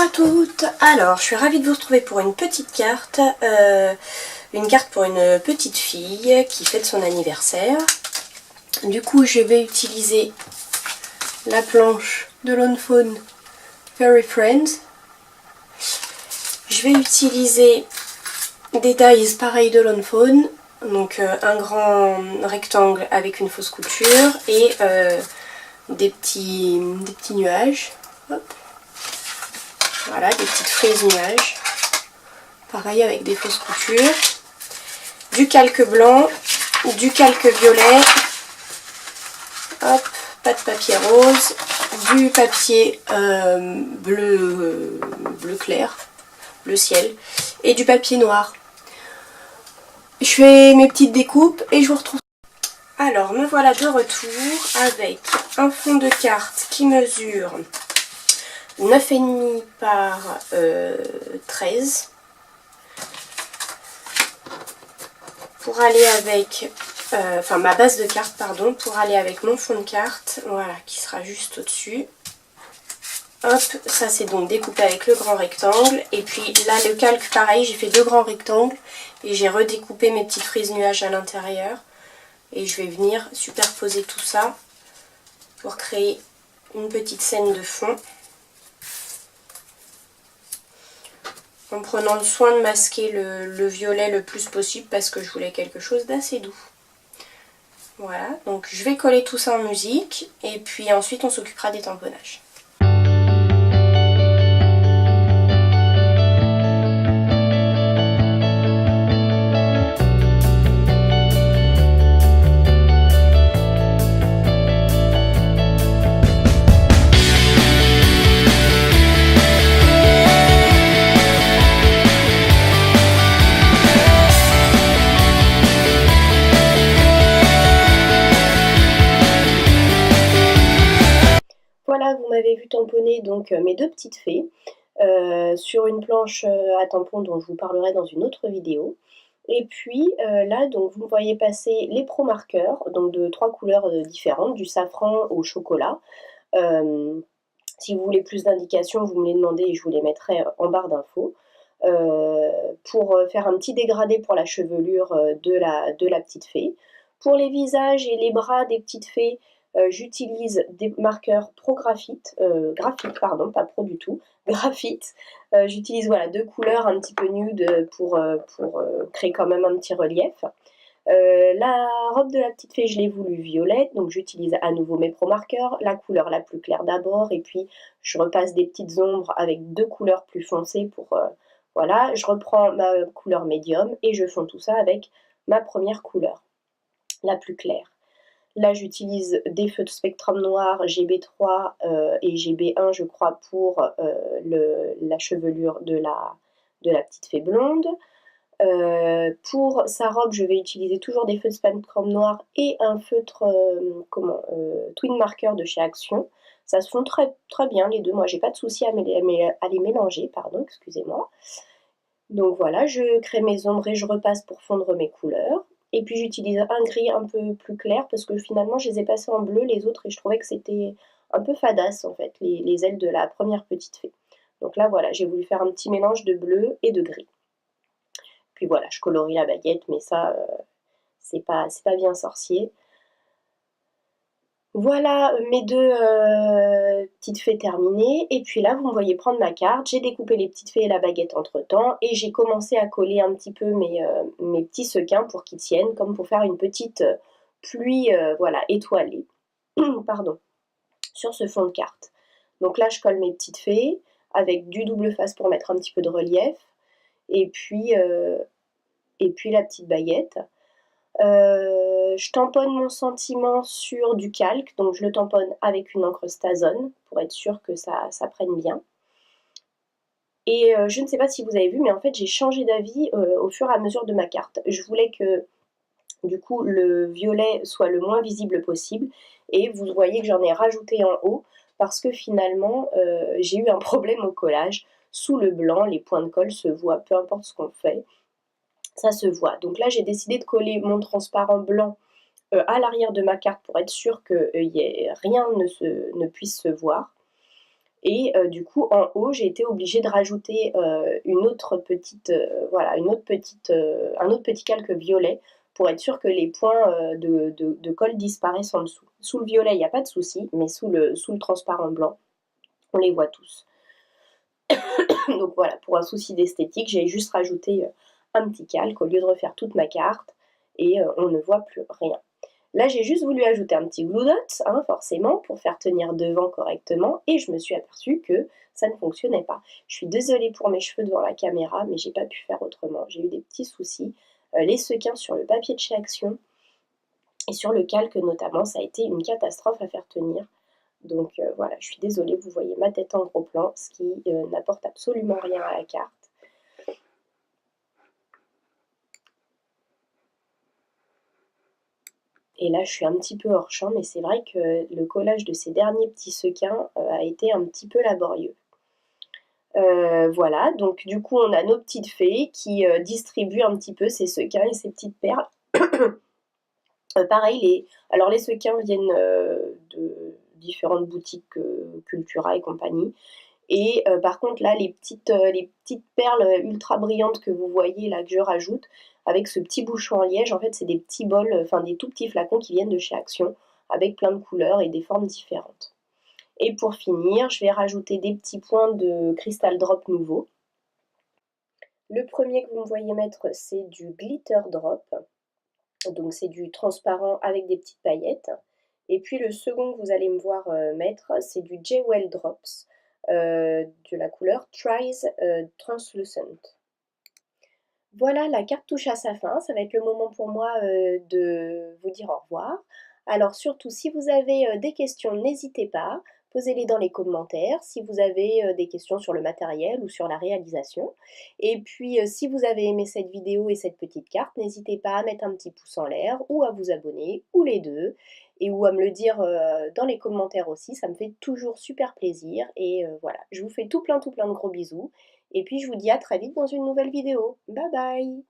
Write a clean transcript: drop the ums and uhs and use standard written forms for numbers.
à toutes. Alors, je suis ravie de vous retrouver pour une petite carte. Une carte pour une petite fille qui fête son anniversaire. Du coup, je vais utiliser la planche de Lawn Fawn Fairy Friends. Je vais utiliser des dies pareils de Lawn Fawn. Donc un grand rectangle avec une fausse couture et des petits nuages. Hop. Voilà, des petites frises nuages. Pareil avec des fausses coutures. Du calque blanc, du calque violet. Hop, pas de papier rose. Du papier bleu clair, bleu ciel. Et du papier noir. Je fais mes petites découpes et je vous retrouve. Alors, me voilà de retour avec un fond de carte qui mesure 9,5 par 13 pour aller avec ma base de carte, pardon, pour aller avec mon fond de carte, voilà, qui sera juste au-dessus. Hop, ça c'est donc découpé avec le grand rectangle. Et puis là, le calque, pareil, j'ai fait deux grands rectangles et j'ai redécoupé mes petites frises nuages à l'intérieur. Et je vais venir superposer tout ça pour créer une petite scène de fond. En prenant le soin de masquer le violet le plus possible parce que je voulais quelque chose d'assez doux. Voilà, donc je vais coller tout ça en musique et puis ensuite on s'occupera des tamponnages. Voilà, vous m'avez vu tamponner donc mes deux petites fées sur une planche à tampons dont je vous parlerai dans une autre vidéo. Et puis là, donc vous me voyez passer les pro marqueurs, donc de 3 couleurs différentes, du safran au chocolat. Si vous voulez plus d'indications, vous me les demandez et je vous les mettrai en barre d'infos. Pour faire un petit dégradé pour la chevelure de la petite fée. Pour les visages et les bras des petites fées, j'utilise des marqueurs pro graphite, pardon, pas pro du tout, graphite. J'utilise voilà, deux couleurs un petit peu nude pour créer quand même un petit relief. La robe de la petite fée, je l'ai voulu violette, donc j'utilise à nouveau mes pro marqueurs, la couleur la plus claire d'abord, et puis je repasse des petites ombres avec deux couleurs plus foncées pour... voilà, je reprends ma couleur médium et je fonds tout ça avec ma première couleur, la plus claire. Là, j'utilise des feux de spectrum noir GB3 et GB1, je crois, pour la chevelure de la petite fée blonde. Pour sa robe, je vais utiliser toujours des feux de spectrum noir et un feutre twin marker de chez Action. Ça se fond très, très bien les deux. Moi, j'ai pas de souci à les mélanger, pardon, excusez-moi. Donc voilà, je crée mes ombres et je repasse pour fondre mes couleurs. Et puis j'utilise un gris un peu plus clair parce que finalement je les ai passés en bleu les autres et je trouvais que c'était un peu fadasse en fait, les ailes de la première petite fée. Donc là voilà, j'ai voulu faire un petit mélange de bleu et de gris. Puis voilà, je colorie la baguette, mais ça c'est pas bien sorcier. Voilà mes deux petites fées terminées. Et puis là, vous me voyez prendre ma carte. J'ai découpé les petites fées et la baguette entre temps. Et j'ai commencé à coller un petit peu mes petits sequins pour qu'ils tiennent, comme pour faire une petite pluie voilà, étoilée. Pardon, sur ce fond de carte. Donc là, je colle mes petites fées avec du double face pour mettre un petit peu de relief. Et puis la petite baguette. Je tamponne mon sentiment sur du calque, donc je le tamponne avec une encre Stazone pour être sûr que ça prenne bien. Et je ne sais pas si vous avez vu, mais en fait j'ai changé d'avis au fur et à mesure de ma carte. Je voulais que du coup le violet soit le moins visible possible et vous voyez que j'en ai rajouté en haut parce que finalement j'ai eu un problème au collage. Sous le blanc, les points de colle se voient, peu importe ce qu'on fait. Ça se voit. Donc là, j'ai décidé de coller mon transparent blanc à l'arrière de ma carte pour être sûr que rien ne puisse se voir. Et du coup, en haut, j'ai été obligée de rajouter une autre petite, voilà, un autre petit calque violet pour être sûr que les points de colle disparaissent en dessous. Sous le violet, il n'y a pas de souci, mais sous le transparent blanc, on les voit tous. Donc voilà, pour un souci d'esthétique, j'ai juste rajouté un petit calque au lieu de refaire toute ma carte et on ne voit plus rien. Là, j'ai juste voulu ajouter un petit glue dot, hein, forcément, pour faire tenir devant correctement, et je me suis aperçue que ça ne fonctionnait pas. Je suis désolée pour mes cheveux devant la caméra, mais j'ai pas pu faire autrement. J'ai eu des petits soucis. Les sequins sur le papier de chez Action et sur le calque notamment, ça a été une catastrophe à faire tenir. Donc voilà, je suis désolée, vous voyez ma tête en gros plan, ce qui n'apporte absolument rien à la carte. Et là, je suis un petit peu hors champ, mais c'est vrai que le collage de ces derniers petits sequins a été un petit peu laborieux. Voilà, donc du coup, on a nos petites fées qui distribuent un petit peu ces sequins et ces petites perles. Pareil, alors les sequins viennent de différentes boutiques Cultura et compagnie. Et par contre, là, les petites perles ultra brillantes que vous voyez là, que je rajoute, avec ce petit bouchon en liège, en fait, c'est des petits bols, enfin des tout petits flacons qui viennent de chez Action, avec plein de couleurs et des formes différentes. Et pour finir, je vais rajouter des petits points de Crystal Drop nouveau. Le premier que vous me voyez mettre, c'est du Glitter Drop. Donc c'est du transparent avec des petites paillettes. Et puis le second que vous allez me voir mettre, c'est du Jewel Drops de la couleur Tries Translucent. Voilà, la carte touche à sa fin. Ça va être le moment pour moi de vous dire au revoir. Alors surtout, si vous avez des questions, n'hésitez pas. Posez-les dans les commentaires si vous avez des questions sur le matériel ou sur la réalisation. Et puis, si vous avez aimé cette vidéo et cette petite carte, n'hésitez pas à mettre un petit pouce en l'air ou à vous abonner, ou les deux, et ou à me le dire dans les commentaires aussi. Ça me fait toujours super plaisir. Et voilà, je vous fais tout plein de gros bisous. Et puis je vous dis à très vite dans une nouvelle vidéo. Bye bye!